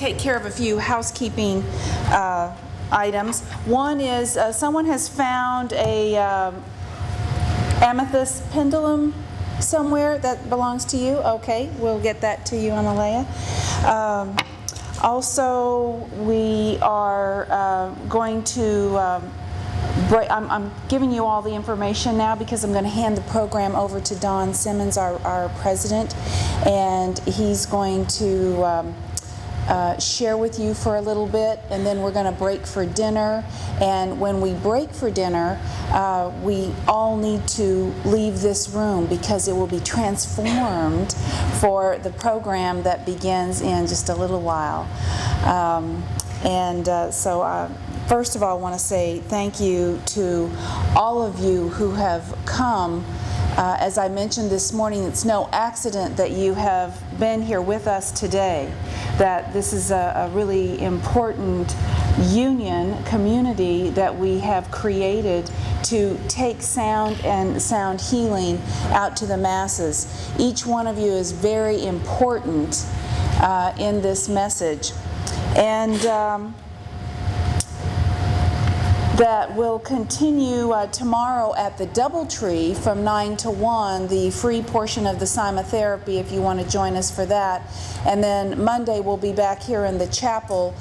take care of a few housekeeping items. One is someone has found a amethyst pendulum somewhere that belongs to you. Okay, we'll get that to you, Analea. Also, we are going to I'm giving you all the information now because I'm going to hand the program over to Don Simmons, our president, and he's going to share with you for a little bit, and then we're going to break for dinner. And when we break for dinner, we all need to leave this room because it will be transformed for the program that begins in just a little while. First of all, I want to say thank you to all of you who have come. As I mentioned this morning, it's no accident that you have been here with us today, that this is a really important union community that we have created to take sound and sound healing out to the masses. Each one of you is very important in this message. And that will continue tomorrow at the Doubletree from 9 to 1, the free portion of the Simotherapy if you want to join us for that. And then Monday we'll be back here in the chapel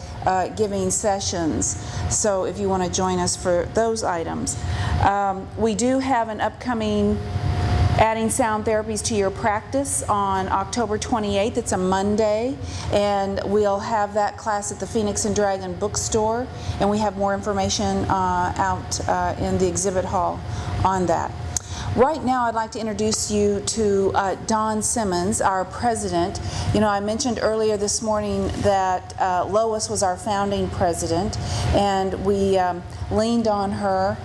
giving sessions. So if you want to join us for those items. We do have an upcoming Adding Sound Therapies to Your Practice on October 28th. It's a Monday, and we'll have that class at the Phoenix and Dragon bookstore, and we have more information out in the exhibit hall on that. Right now, I'd like to introduce you to Don Simmons, our president. You know, I mentioned earlier this morning that Lois was our founding president, and we leaned on her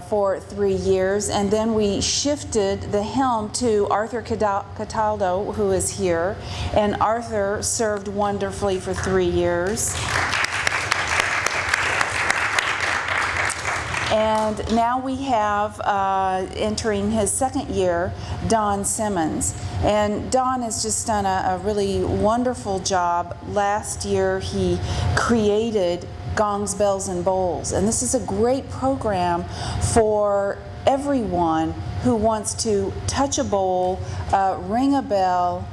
for 3 years, and then we shifted the helm to Arthur Cataldo, who is here, and Arthur served wonderfully for 3 years. And now we have, entering his second year, Don Simmons. And Don has just done a really wonderful job. Last year he created Gongs, Bells, and Bowls. And this is a great program for everyone who wants to touch a bowl, ring a bell,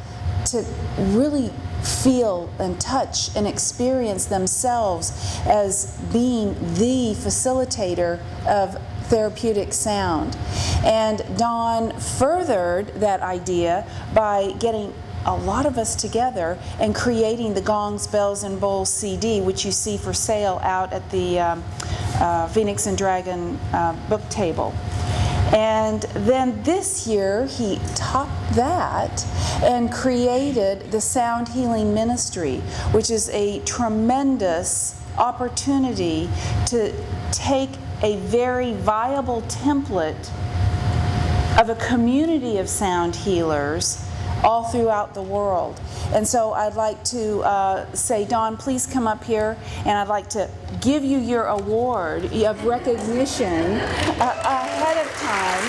to really feel and touch and experience themselves as being the facilitator of therapeutic sound. And Don furthered that idea by getting a lot of us together and creating the Gongs, Bells, and Bowls CD, which you see for sale out at the Phoenix and Dragon book table. And then this year he topped that and created the Sound Healing Ministry, which is a tremendous opportunity to take a very viable template of a community of sound healers all throughout the world. And so I'd like to say, Don, please come up here, and I'd like to give you your award of recognition ahead of time.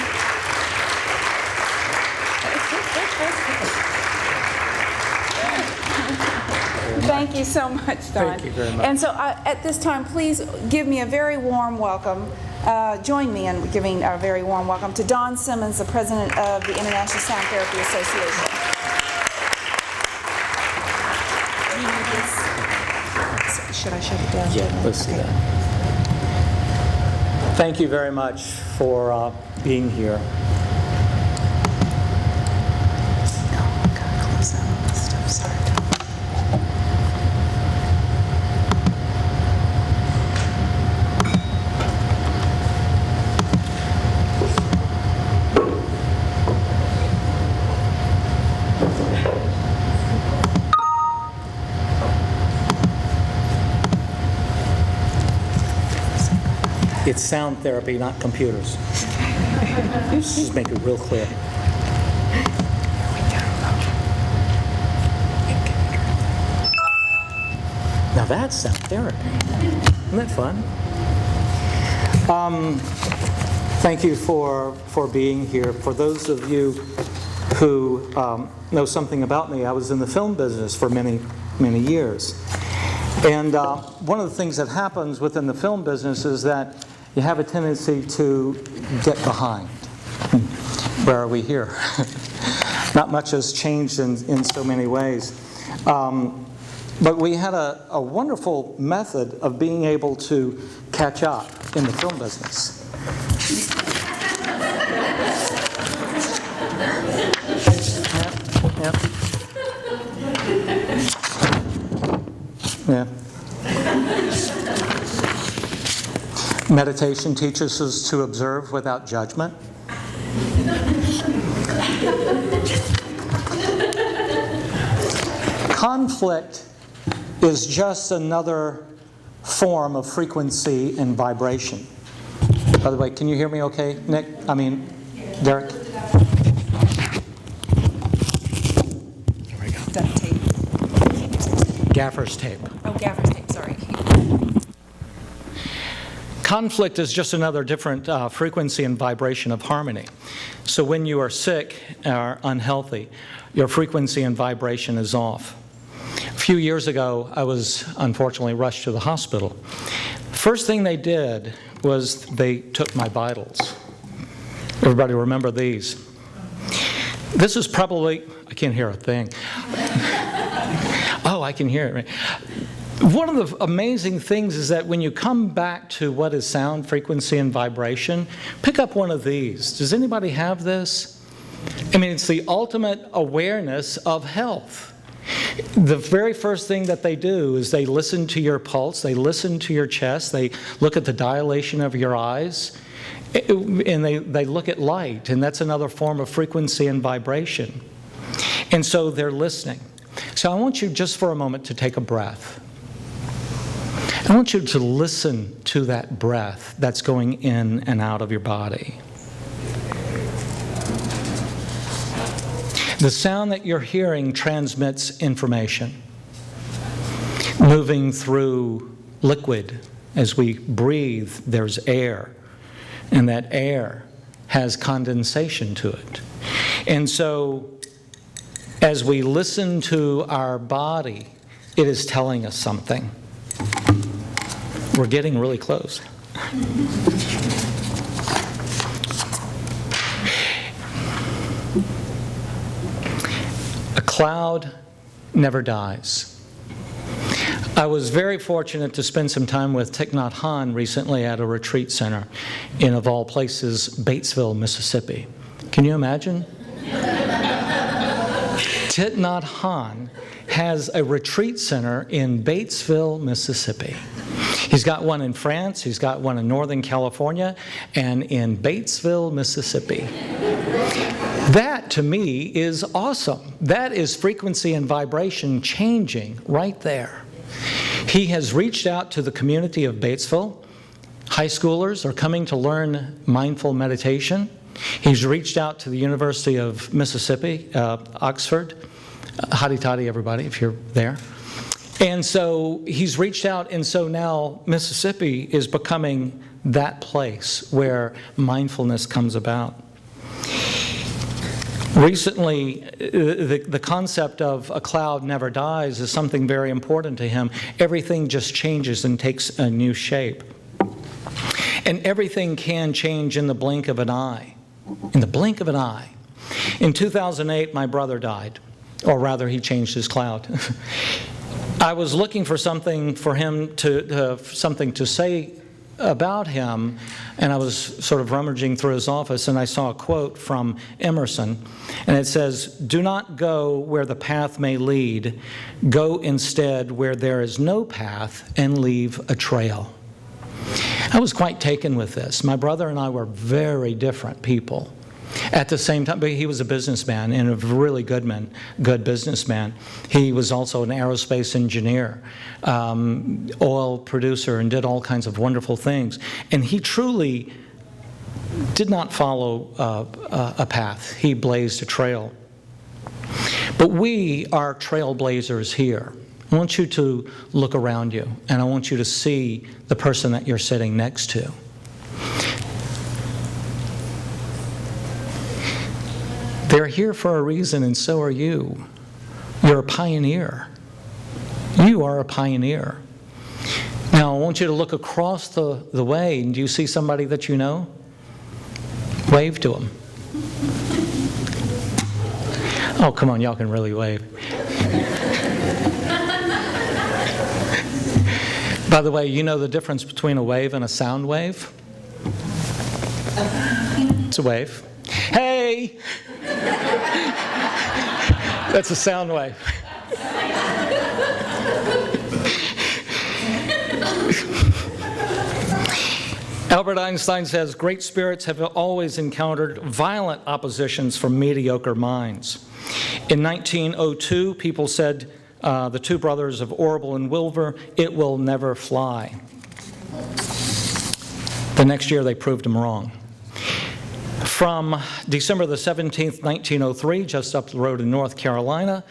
Thank you so much, Don. Thank you very much. And so at this time, please give me a very warm welcome. Join me in giving a very warm welcome to Don Simmons, the president of the International Sound Therapy Association. Should I shut it down? Yeah, let's do that. Thank you very much for being here. Oh, I gotta close out all this stuff. Sorry. It's sound therapy, not computers. Just make it real clear. Now that's sound therapy. Isn't that fun? Thank you for being here. For those of you who know something about me, I was in the film business for many, many years. And one of the things that happens within the film business is that you have a tendency to get behind. Where are we here? Not much has changed in so many ways. But we had a wonderful method of being able to catch up in the film business. Yep. Yeah. Meditation teaches us to observe without judgment. Conflict is just another form of frequency and vibration. By the way, can you hear me okay, Nick? I mean, Derek? Here we go. Duct tape. Gaffer's tape. Oh, gaffer's tape, sorry. Conflict is just another different frequency and vibration of harmony. So when you are sick or unhealthy, your frequency and vibration is off. A few years ago, I was unfortunately rushed to the hospital. First thing they did was they took my vitals. Everybody remember these? This is probably, I can't hear a thing. Oh, I can hear it. One of the amazing things is that when you come back to what is sound, frequency, and vibration, pick up one of these. Does anybody have this? I mean, it's the ultimate awareness of health. The very first thing that they do is they listen to your pulse, they listen to your chest, they look at the dilation of your eyes, and they look at light, and that's another form of frequency and vibration. And so they're listening. So I want you just for a moment to take a breath. I want you to listen to that breath that's going in and out of your body. The sound that you're hearing transmits information, moving through liquid. As we breathe, there's air, and that air has condensation to it. And so, as we listen to our body, it is telling us something. We're getting really close. A cloud never dies. I was very fortunate to spend some time with Thich Nhat Hanh recently at a retreat center in, of all places, Batesville, Mississippi. Can you imagine? Thich Nhat Hanh has a retreat center in Batesville, Mississippi. He's got one in France, he's got one in Northern California, and in Batesville, Mississippi. That, to me, is awesome. That is frequency and vibration changing right there. He has reached out to the community of Batesville. High schoolers are coming to learn mindful meditation. He's reached out to the University of Mississippi, Oxford. Hotty toddy, everybody, if you're there. And so he's reached out, and so now Mississippi is becoming that place where mindfulness comes about. Recently, the concept of a cloud never dies is something very important to him. Everything just changes and takes a new shape. And everything can change in the blink of an eye. In the blink of an eye. In 2008, my brother died. Or rather, he changed his cloud. I was looking for something for him something to say about him, and I was sort of rummaging through his office, and I saw a quote from Emerson, and it says, "Do not go where the path may lead. Go instead where there is no path and leave a trail." I was quite taken with this. My brother and I were very different people. At the same time, but he was a businessman and a really good businessman. He was also an aerospace engineer, oil producer, and did all kinds of wonderful things. And he truly did not follow a path. He blazed a trail. But we are trailblazers here. I want you to look around you, and I want you to see the person that you're sitting next to. They're here for a reason, and so are you. You're a pioneer. You are a pioneer. Now, I want you to look across the way, and do you see somebody that you know? Wave to them. Oh, come on, y'all can really wave. By the way, you know the difference between a wave and a sound wave? It's a wave. Hey! That's a sound wave. Albert Einstein says, great spirits have always encountered violent oppositions from mediocre minds. In 1902, people said, the two brothers of Orville and Wilbur, it will never fly. The next year, they proved them wrong. From December the 17th, 1903, just up the road in North Carolina,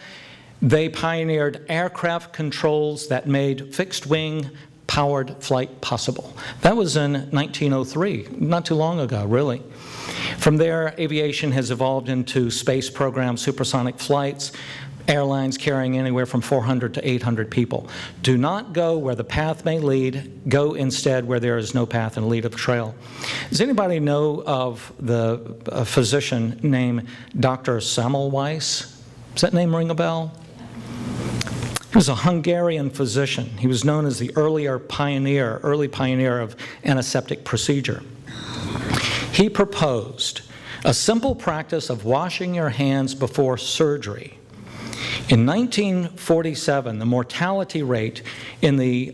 they pioneered aircraft controls that made fixed-wing powered flight possible. That was in 1903, not too long ago, really. From there, aviation has evolved into space programs, supersonic flights, airlines carrying anywhere from 400 to 800 people. Do not go where the path may lead. Go instead where there is no path and lead a trail. Does anybody know of a physician named Dr. Semmelweis? Does that name ring a bell? He was a Hungarian physician. He was known as the early pioneer of antiseptic procedure. He proposed a simple practice of washing your hands before surgery. In 1947, the mortality rate in the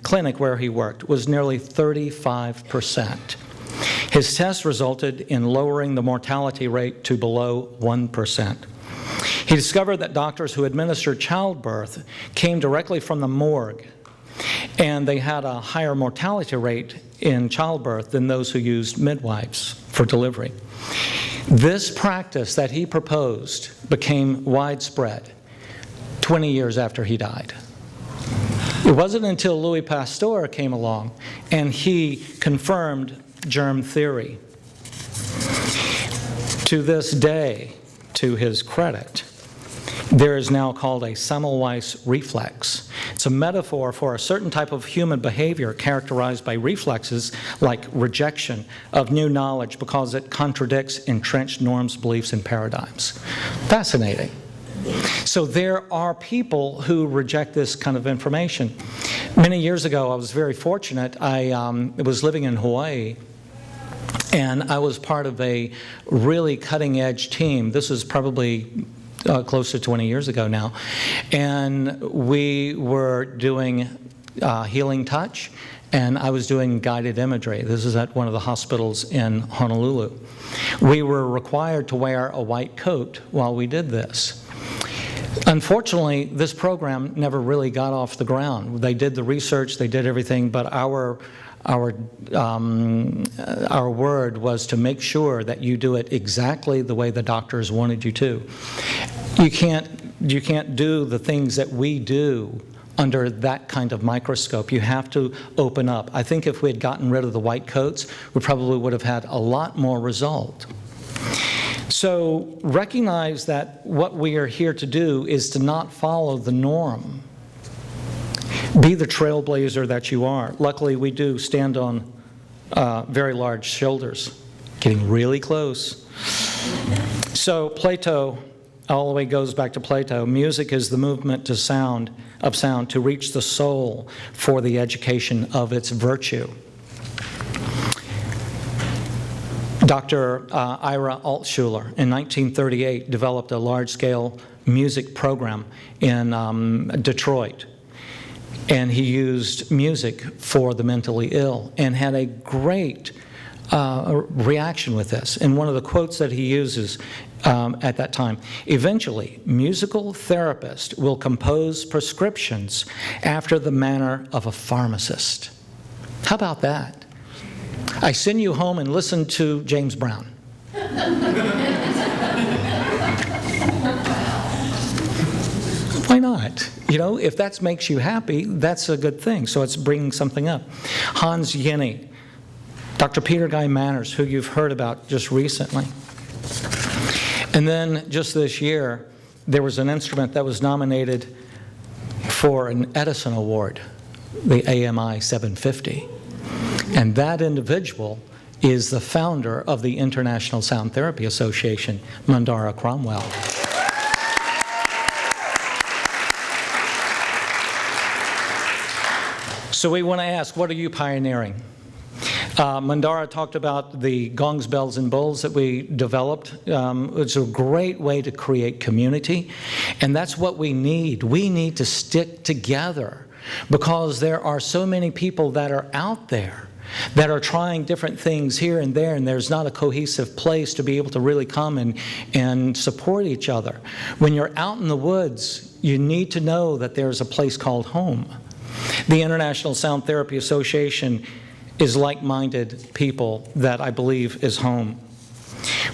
clinic where he worked was nearly 35%. His test resulted in lowering the mortality rate to below 1%. He discovered that doctors who administered childbirth came directly from the morgue, and they had a higher mortality rate in childbirth than those who used midwives for delivery. This practice that he proposed became widespread 20 years after he died. It wasn't until Louis Pasteur came along and he confirmed germ theory. To this day, to his credit, there is now called a Semmelweis reflex. It's a metaphor for a certain type of human behavior characterized by reflexes like rejection of new knowledge because it contradicts entrenched norms, beliefs, and paradigms. Fascinating. So there are people who reject this kind of information. Many years ago, I was very fortunate. I was living in Hawaii, and I was part of a really cutting-edge team. This is probably close to 20 years ago now. And we were doing healing touch, and I was doing guided imagery. This is at one of the hospitals in Honolulu. We were required to wear a white coat while we did this. Unfortunately, this program never really got off the ground. They did the research, they did everything, but our word was to make sure that you do it exactly the way the doctors wanted you to. You can't do the things that we do under that kind of microscope. You have to open up. I think if we had gotten rid of the white coats, we probably would have had a lot more result. So recognize that what we are here to do is to not follow the norm. Be the trailblazer that you are. Luckily, we do stand on very large shoulders, getting really close. So Plato, all the way goes back to Plato. Music is the movement of sound to reach the soul for the education of its virtue. Dr. Ira Altshuler in 1938 developed a large-scale music program in Detroit. And he used music for the mentally ill and had a great reaction with this. And one of the quotes that he uses at that time, eventually, musical therapists will compose prescriptions after the manner of a pharmacist. How about that? I send you home and listen to James Brown. Why not? You know, if that makes you happy, that's a good thing. So it's bringing something up. Hans Jenny, Dr. Peter Guy Manners, who you've heard about just recently. And then just this year, there was an instrument that was nominated for an Edison Award. the AMI 750. And that individual is the founder of the International Sound Therapy Association, Mandara Cromwell. So we want to ask, what are you pioneering? Mandara talked about the gongs, bells, and bowls that we developed. It's a great way to create community, and that's what we need. We need to stick together because there are so many people that are out there that are trying different things here and there, and there's not a cohesive place to be able to really come and support each other. When you're out in the woods, you need to know that there's a place called home. The International Sound Therapy Association is like-minded people that I believe is home.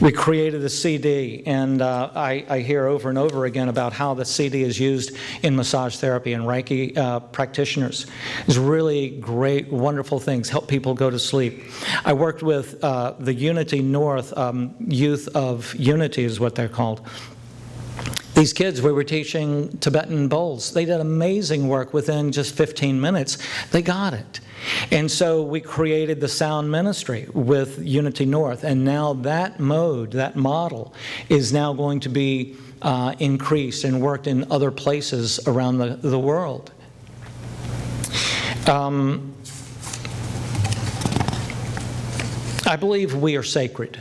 We created a CD, and I hear over and over again about how the CD is used in massage therapy and Reiki practitioners. It's really great, wonderful things, help people go to sleep. I worked with the Unity North, Youth of Unity is what they're called. These kids, we were teaching Tibetan bowls. They did amazing work within just 15 minutes. They got it. And so we created the sound ministry with Unity North, and now that mode, that model, is now going to be increased and worked in other places around the world. I believe we are sacred.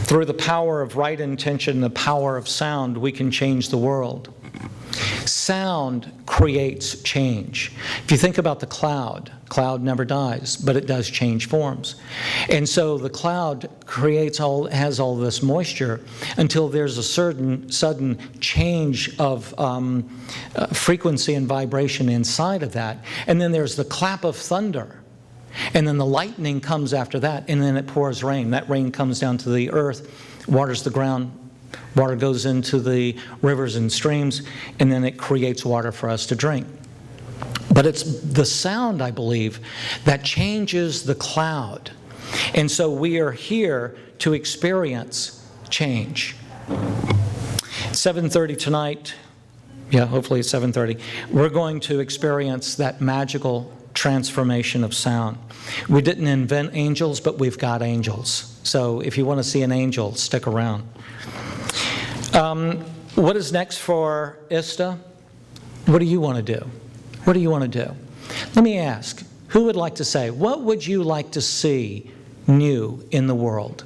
Through the power of right intention, the power of sound, we can change the world. Sound creates change. If you think about the cloud never dies, but it does change forms. And so the cloud has all this moisture until there's a sudden change of frequency and vibration inside of that. And then there's the clap of thunder. And then the lightning comes after that, and then it pours rain. That rain comes down to the earth, waters the ground, water goes into the rivers and streams, and then it creates water for us to drink. But it's the sound, I believe, that changes the cloud. And so we are here to experience change. 7:30 tonight, hopefully it's 7:30, we're going to experience that magical transformation of sound. We didn't invent angels, but we've got angels. So if you want to see an angel, stick around. What is next for ISTA? What do you want to do? What do you want to do? Let me ask, who would like to say, what would you like to see new in the world?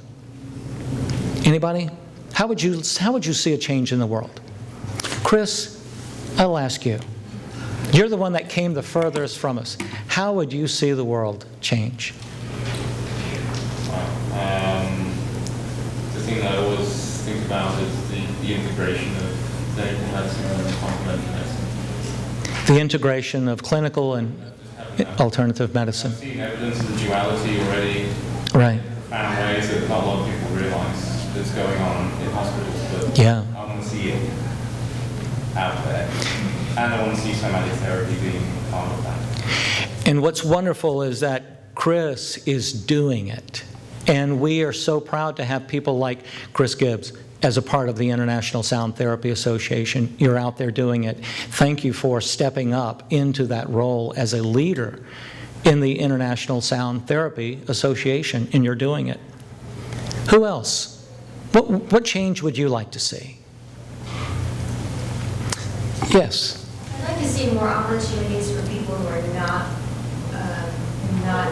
Anybody? How would you see a change in the world? Chris, I'll ask you. You're the one that came the furthest from us. How would you see the world change? The thing that I always think about is the integration of clinical medicine and complementary medicine. The integration of clinical and alternative medicine. I've seen evidence of the duality already Right. in profound ways that not a lot of people realize that's going on in hospitals. But Yeah. I want to see it out there. And I want to see somatic therapy being part of that. And what's wonderful is that Chris is doing it. And we are so proud to have people like Chris Gibbs as a part of the International Sound Therapy Association. You're out there doing it. Thank you for stepping up into that role as a leader in the International Sound Therapy Association, and you're doing it. Who else? What change would you like to see? Yes. I'd like to see more opportunities for people who are not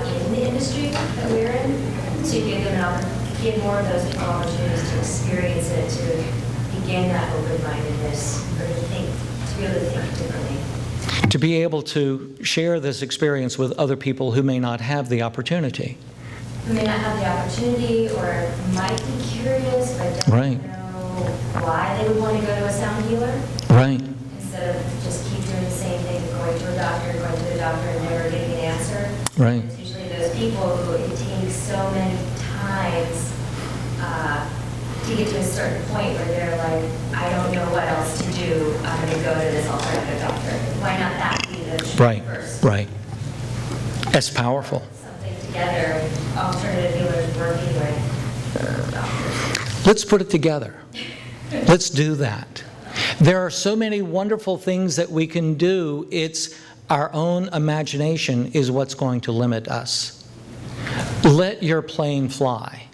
in the industry that we're in, to give more of those people opportunities to experience it, to begin that open-mindedness, or to really think differently. To be able to share this experience with other people who may not have the opportunity. Who may not have the opportunity or might be curious but don't Right. know why they would want to go to a sound healer. Right. Instead of just keep doing the same thing, going to the doctor and never getting an answer. Right. It's usually those people who it takes so many times to get to a certain point where they're like, I don't know what else to do, I'm going to go to this alternative doctor. Why not that be the Right. first? Right. That's powerful. Something together, alternative healers working with doctors. Let's put it together. Let's do that. There are so many wonderful things that we can do. It's our own imagination is what's going to limit us. Let your plane fly.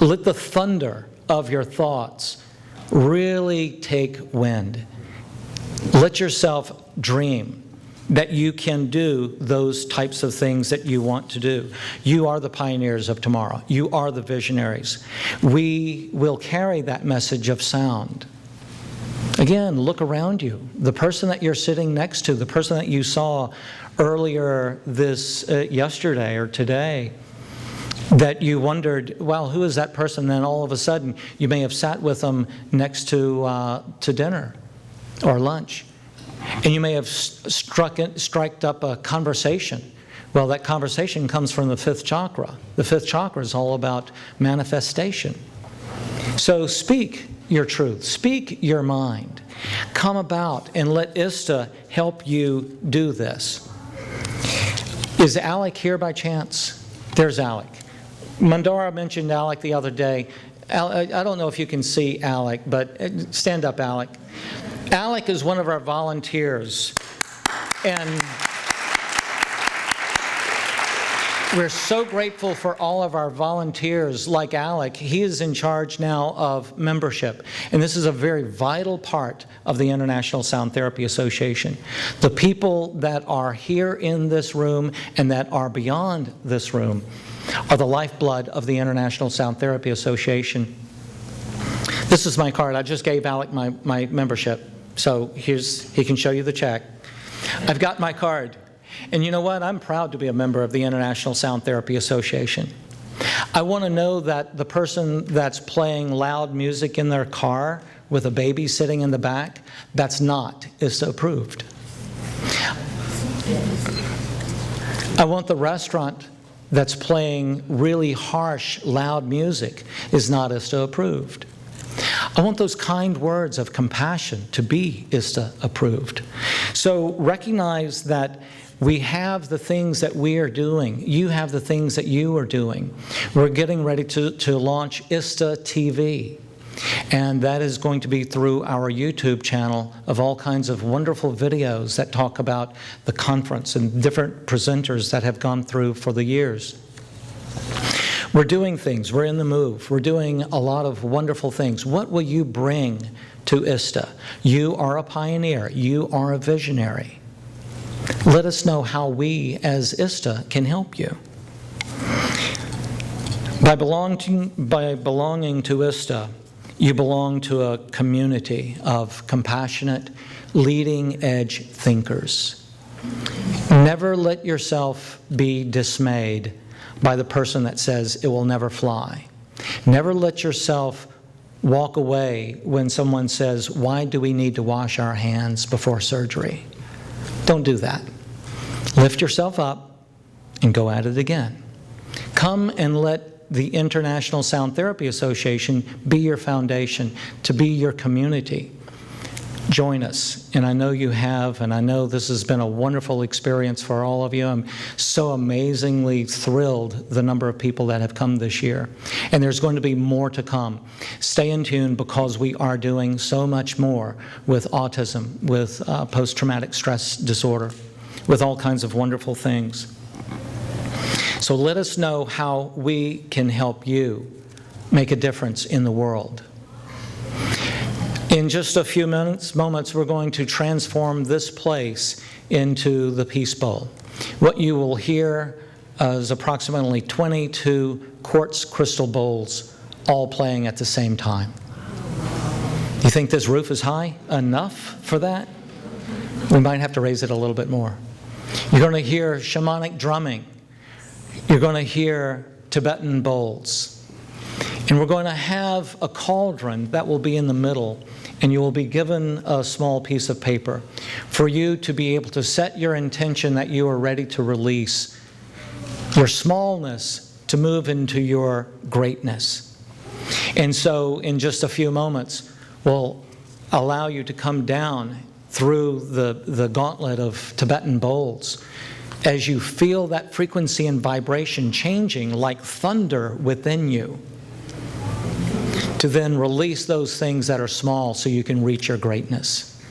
Let the thunder of your thoughts really take wind. Let yourself dream that you can do those types of things that you want to do. You are the pioneers of tomorrow. You are the visionaries. We will carry that message of sound. Again, look around you. The person that you're sitting next to, the person that you saw earlier yesterday or today, that you wondered, well, who is that person? Then all of a sudden, you may have sat with them next to dinner or lunch. And you may have striked up a conversation. Well, that conversation comes from the fifth chakra. The fifth chakra is all about manifestation. So speak your truth. Speak your mind. Come about and let ISTA help you do this. Is Alec here by chance? There's Alec. Mandara mentioned Alec the other day. I don't know if you can see Alec, but stand up, Alec. Alec is one of our volunteers, and we're so grateful for all of our volunteers like Alec. He is in charge now of membership, and this is a very vital part of the International Sound Therapy Association. The people that are here in this room and that are beyond this room are the lifeblood of the International Sound Therapy Association. This is my card. I just gave Alec my membership. So he can show you the check. I've got my card. And you know what? I'm proud to be a member of the International Sound Therapy Association. I want to know that the person that's playing loud music in their car with a baby sitting in the back, that's not ISTA approved. I want the restaurant that's playing really harsh, loud music is not ISTA approved. I want those kind words of compassion to be ISTA approved. So recognize that we have the things that we are doing. You have the things that you are doing. We're getting ready to launch ISTA TV. And that is going to be through our YouTube channel of all kinds of wonderful videos that talk about the conference and different presenters that have gone through for the years. We're doing things. We're in the move. We're doing a lot of wonderful things. What will you bring to ISTA? You are a pioneer. You are a visionary. Let us know how we as ISTA can help you. By belonging to ISTA, you belong to a community of compassionate, leading-edge thinkers. Never let yourself be dismayed by the person that says it will never fly. Never let yourself walk away when someone says, why do we need to wash our hands before surgery? Don't do that. Lift yourself up and go at it again. Come and let the International Sound Therapy Association be your foundation, to be your community. Join us, and I know you have, and I know this has been a wonderful experience for all of you. I'm so amazingly thrilled the number of people that have come this year, and there's going to be more to come. Stay in tune, because we are doing so much more with autism, with post-traumatic stress disorder, with all kinds of wonderful things. So let us know how we can help you make a difference in the world. In just a few moments, we're going to transform this place into the Peace Bowl. What you will hear is approximately 22 quartz crystal bowls all playing at the same time. You think this roof is high enough for that? We might have to raise it a little bit more. You're going to hear shamanic drumming. You're going to hear Tibetan bowls. And we're going to have a cauldron that will be in the middle, and you will be given a small piece of paper for you to be able to set your intention that you are ready to release your smallness to move into your greatness. And so in just a few moments, we'll allow you to come down through the gauntlet of Tibetan bowls as you feel that frequency and vibration changing like thunder within you, to then release those things that are small so you can reach your greatness.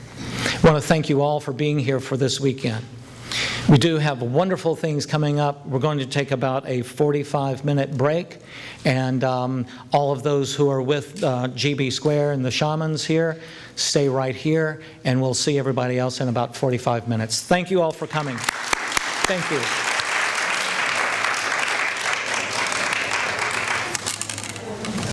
I want to thank you all for being here for this weekend. We do have wonderful things coming up. We're going to take about a 45-minute break, and all of those who are with GB Square and the shamans here, stay right here, and we'll see everybody else in about 45 minutes. Thank you all for coming. Thank you.